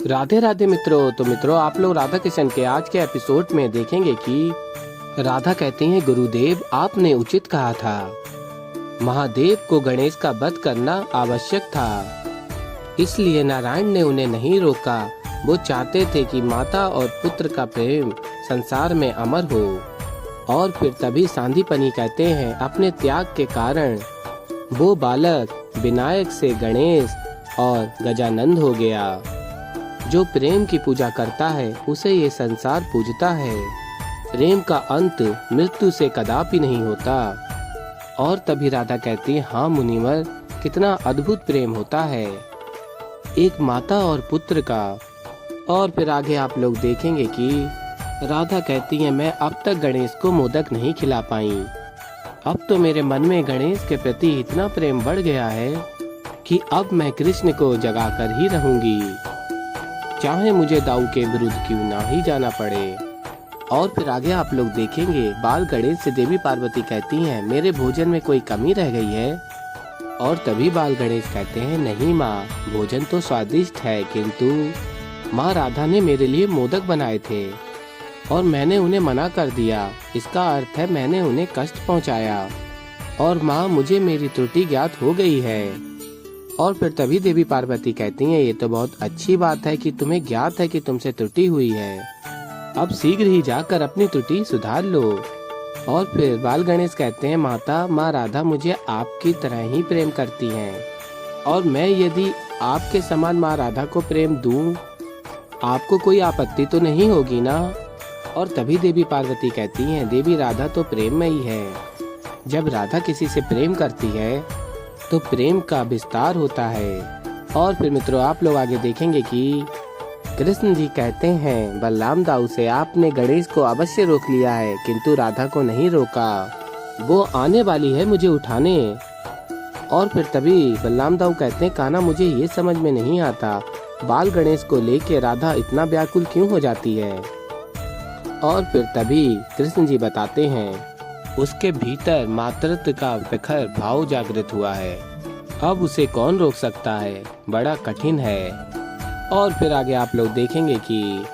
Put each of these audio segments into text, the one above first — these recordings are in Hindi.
राधे राधे मित्रों। तो मित्रों, आप लोग राधा किशन के आज के एपिसोड में देखेंगे कि राधा कहती हैं, गुरुदेव आपने उचित कहा था, महादेव को गणेश का वध करना आवश्यक था, इसलिए नारायण ने उन्हें नहीं रोका। वो चाहते थे कि माता और पुत्र का प्रेम संसार में अमर हो। और फिर तभी सांदीपनि कहते हैं, अपने त्याग के कारण वो बालक विनायक से गणेश और गजानंद हो गया। जो प्रेम की पूजा करता है उसे ये संसार पूजता है। प्रेम का अंत मृत्यु से कदापि नहीं होता। और तभी राधा कहती है, हाँ मुनिवर, कितना अद्भुत प्रेम होता है एक माता और पुत्र का। और फिर आगे आप लोग देखेंगे कि राधा कहती है, मैं अब तक गणेश को मोदक नहीं खिला पाई। अब तो मेरे मन में गणेश के प्रति इतना प्रेम बढ़ गया है कि अब मैं कृष्ण को जगाकर ही रहूंगी, चाहे मुझे दाऊ के विरुद्ध क्यों ना ही जाना पड़े। और फिर आगे आप लोग देखेंगे, बाल गणेश से देवी पार्वती कहती हैं, मेरे भोजन में कोई कमी रह गई है। और तभी बाल गणेश कहते हैं, नहीं माँ, भोजन तो स्वादिष्ट है, किंतु माँ राधा ने मेरे लिए मोदक बनाए थे और मैंने उन्हें मना कर दिया। इसका अर्थ है मैंने उन्हें कष्ट पहुँचाया। और माँ, मुझे मेरी त्रुटि ज्ञात हो गई है। और फिर तभी देवी पार्वती कहती हैं, ये तो बहुत अच्छी बात है कि तुम्हें ज्ञात है कि तुमसे त्रुटि हुई है। अब शीघ्र ही जाकर अपनी त्रुटि सुधार लो। और फिर बाल गणेश कहते हैं, माता, माँ राधा मुझे आपकी तरह ही प्रेम करती हैं, और मैं यदि आपके समान माँ राधा को प्रेम दूं, आपको कोई आपत्ति तो नहीं होगी ना। और तभी देवी पार्वती कहती हैं, देवी राधा तो प्रेममयी है। जब राधा किसी से प्रेम करती है तो प्रेम का विस्तार होता है। और फिर मित्रों, आप लोग आगे देखेंगे कि कृष्ण जी कहते हैं, बलराम दाऊ से आपने गणेश को अवश्य रोक लिया है, किंतु राधा को नहीं रोका। वो आने वाली है मुझे उठाने। और फिर तभी बलराम दाऊ कहते हैं, कान्हा, मुझे ये समझ में नहीं आता, बाल गणेश को लेके राधा इतना व्याकुल क्यों हो जाती है। और फिर तभी कृष्ण जी बताते हैं, उसके भीतर मातृत्व का प्रखर भाव जागृत हुआ है, अब उसे कौन रोक सकता है, बड़ा कठिन है। और फिर आगे आप लोग देखेंगे कि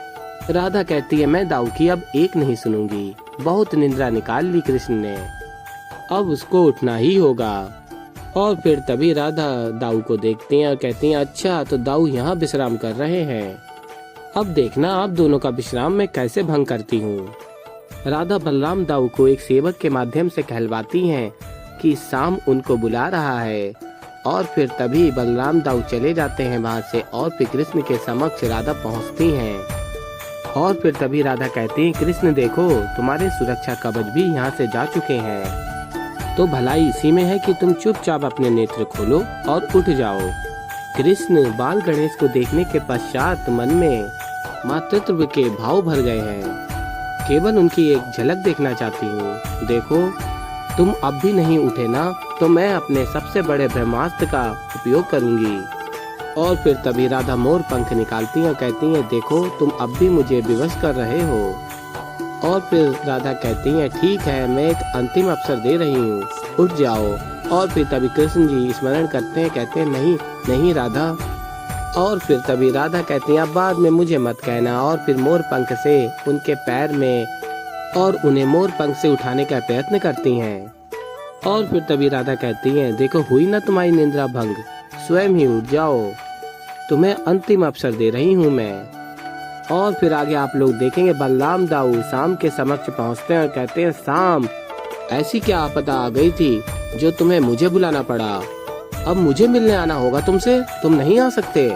राधा कहती है, मैं दाऊ की अब एक नहीं सुनूंगी, बहुत निंद्रा निकाल ली कृष्ण ने, अब उसको उठना ही होगा। और फिर तभी राधा दाऊ को देखती हैं और कहती हैं, अच्छा तो दाऊ यहाँ विश्राम कर रहे हैं, अब देखना आप दोनों का विश्राम मैं कैसे भंग करती हूँ। राधा बलराम दाऊ को एक सेवक के माध्यम से कहलवाती हैं कि शाम उनको बुला रहा है। और फिर तभी बलराम दाऊ चले जाते हैं वहाँ से। और फिर कृष्ण के समक्ष राधा पहुँचती हैं। और फिर तभी राधा कहती हैं, कृष्ण देखो, तुम्हारे सुरक्षा कवच भी यहाँ से जा चुके हैं, तो भलाई इसी में है कि तुम चुपचाप अपने नेत्र खोलो और उठ जाओ। कृष्ण बाल गणेश को देखने के पश्चात मन में मातृत्व के भाव भर गए हैं, केवल उनकी एक झलक देखना चाहती हूँ। देखो, तुम अब भी नहीं उठे ना, तो मैं अपने सबसे बड़े ब्रह्मास्त्र का उपयोग करूंगी। और फिर तभी राधा मोर पंख निकालती हैं और कहती हैं, देखो तुम अब भी मुझे विवश कर रहे हो। और फिर राधा कहती हैं, ठीक है, मैं एक अंतिम अवसर दे रही हूँ, उठ जाओ। और फिर तभी कृष्ण जी स्मरण करते हैं, कहते हैं, नहीं नहीं राधा। और फिर तभी राधा कहती हैं, अब बाद में मुझे मत कहना। और फिर मोर पंख से उनके पैर में और उन्हें मोर पंख से उठाने का प्रयत्न करती हैं। और फिर तभी राधा कहती हैं, देखो हुई ना तुम्हारी निंद्रा भंग, स्वयं ही उठ जाओ, तुम्हें अंतिम अवसर दे रही हूँ मैं। और फिर आगे आप लोग देखेंगे, बलराम दाऊ शाम के समक्ष पहुँचते हैं और कहते हैं, शाम, ऐसी क्या आपदा आ गई थी जो तुम्हें मुझे बुलाना पड़ा, अब मुझे मिलने आना होगा तुमसे, तुम नहीं आ सकते।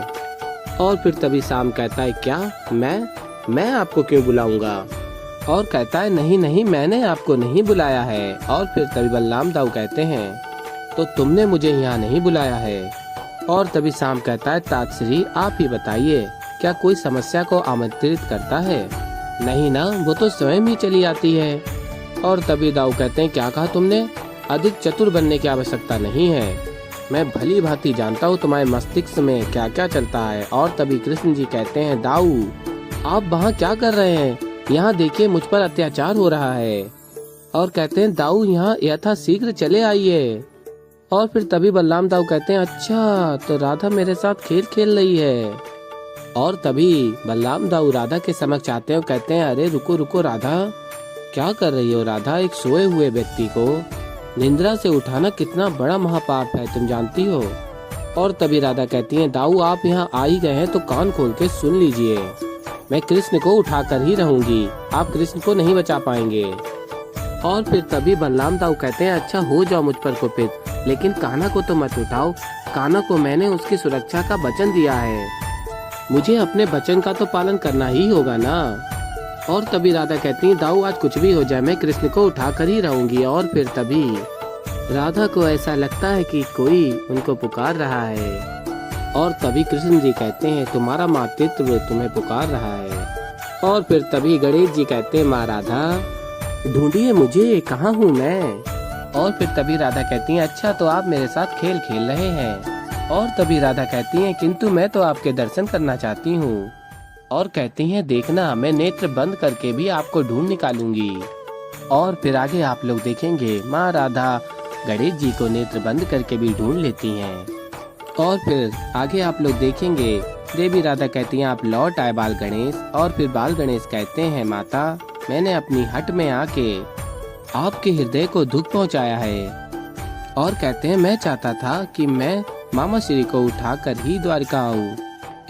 और फिर तभी शाम कहता है, क्या मैं आपको क्यों बुलाऊंगा। और कहता है, नहीं नहीं, मैंने आपको नहीं बुलाया है। और फिर तभी बलराम दाऊ कहते हैं, तो तुमने मुझे यहाँ नहीं बुलाया है। और तभी शाम कहता है, तातश्री आप ही बताइए, क्या कोई समस्या को आमंत्रित करता है। नहीं ना, वो तो स्वयं ही चली आती है। और तभी दाऊ कहते हैं, क्या कहा तुमने, अधिक चतुर बनने की आवश्यकता नहीं है, मैं भली भांति जानता हूँ तुम्हारे मस्तिष्क में क्या क्या चलता है। और तभी कृष्ण जी कहते हैं, दाऊ आप वहाँ क्या कर रहे हैं, यहाँ देखिए मुझ पर अत्याचार हो रहा है। और कहते हैं, दाऊ यहाँ यथाशीघ्र चले आइए। और फिर तभी बलराम दाऊ कहते हैं, अच्छा तो राधा मेरे साथ खेल खेल रही है। और तभी बलराम दाऊ राधा के समक्ष आते हैं और कहते हैं, अरे रुको रुको राधा, क्या कर रही हो राधा? एक सोए हुए व्यक्ति को निंद्रा से उठाना कितना बड़ा महापाप है, तुम जानती हो। और तभी राधा कहती है, दाऊ आप यहाँ आ ही गए हैं तो कान खोल के सुन लीजिए, मैं कृष्ण को उठा कर ही रहूंगी, आप कृष्ण को नहीं बचा पाएंगे। और फिर तभी बलराम दाऊ कहते हैं, अच्छा हो जाओ मुझ पर कुपित, लेकिन कान्हा को तो मत उठाओ, कान्हा को मैंने उसकी सुरक्षा का वचन दिया है, मुझे अपने वचन का तो पालन करना ही होगा ना। और तभी राधा कहती है, दाऊ आज कुछ भी हो जाए मैं कृष्ण को उठा कर ही रहूंगी। और फिर तभी राधा को ऐसा लगता है कि कोई उनको पुकार रहा है। और तभी कृष्ण जी कहते हैं, तुम्हारा मातृत्व तुम्हें पुकार रहा है। और फिर तभी गणेश जी कहते हैं, माँ राधा ढूंढिए मुझे, कहाँ हूँ मैं। और फिर तभी राधा कहती है, अच्छा तो आप मेरे साथ खेल खेल रहे हैं। और तभी राधा कहती है, किंतु मैं तो आपके दर्शन करना चाहती हूँ। और कहती हैं, देखना मैं नेत्र बंद करके भी आपको ढूंढ निकालूंगी। और फिर आगे आप लोग देखेंगे माँ राधा गणेश जी को नेत्र बंद करके भी ढूंढ लेती हैं। और फिर आगे आप लोग देखेंगे देवी राधा कहती हैं, आप लौट आए बाल गणेश। और फिर बाल गणेश कहते हैं, माता मैंने अपनी हट में आके आपके हृदय को दुख पहुंचाया है। और कहते हैं, मैं चाहता था कि मैं मामा श्री को उठाकर ही द्वारका आऊं,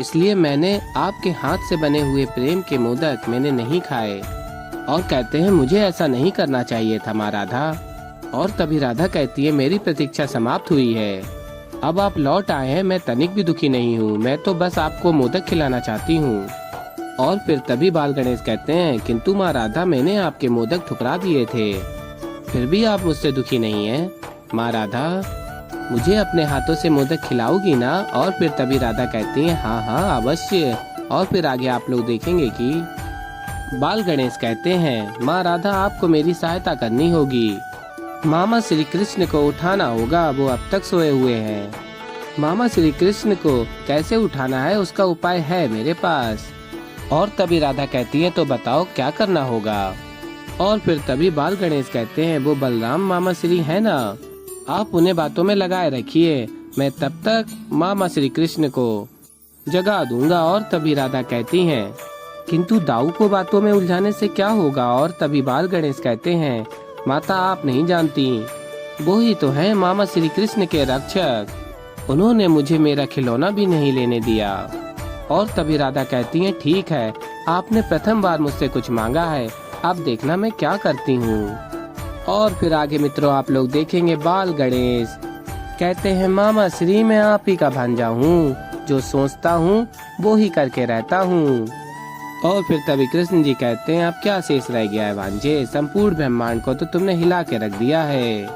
इसलिए मैंने आपके हाथ से बने हुए प्रेम के मोदक मैंने नहीं खाए। और कहते हैं, मुझे ऐसा नहीं करना चाहिए था माँ राधा। और तभी राधा कहती है, मेरी प्रतीक्षा समाप्त हुई है, अब आप लौट आए हैं, मैं तनिक भी दुखी नहीं हूँ, मैं तो बस आपको मोदक खिलाना चाहती हूँ। और फिर तभी बाल गणेश कहते हैं, किंतु माँ राधा मैंने आपके मोदक ठुकरा दिए थे, फिर भी आप मुझसे दुखी नहीं हैं। माँ राधा मुझे अपने हाथों से मोदक खिलाओगी ना? और फिर तभी राधा कहती है, हाँ हाँ अवश्य। और फिर आगे आप लोग देखेंगे कि बाल गणेश कहते हैं, माँ राधा आपको मेरी सहायता करनी होगी, मामा श्री कृष्ण को उठाना होगा, वो अब तक सोए हुए हैं। मामा श्री कृष्ण को कैसे उठाना है उसका उपाय है मेरे पास। और तभी राधा कहती है, तो बताओ क्या करना होगा। और फिर तभी बाल गणेश कहते हैं, वो बलराम मामा श्री है ना, आप उन्हें बातों में लगाए रखिए, मैं तब तक मामा श्री कृष्ण को जगा दूंगा। और तभी राधा कहती हैं, किंतु दाऊ को बातों में उलझाने से क्या होगा। और तभी बाल गणेश कहते हैं, माता आप नहीं जानती, वो ही तो है मामा श्री कृष्ण के रक्षक, उन्होंने मुझे मेरा खिलौना भी नहीं लेने दिया। और तभी राधा कहती है, ठीक है आपने प्रथम बार मुझसे कुछ मांगा है, अब देखना मैं क्या करती हूँ। और फिर आगे मित्रों आप लोग देखेंगे बाल गणेश कहते हैं, मामा श्री मैं आप ही का भांजा हूँ, जो सोचता हूँ वो ही करके रहता हूँ। और फिर तभी कृष्ण जी कहते हैं, अब क्या शेष रह गया है भांजे, संपूर्ण ब्रह्मांड को तो तुमने हिला के रख दिया है।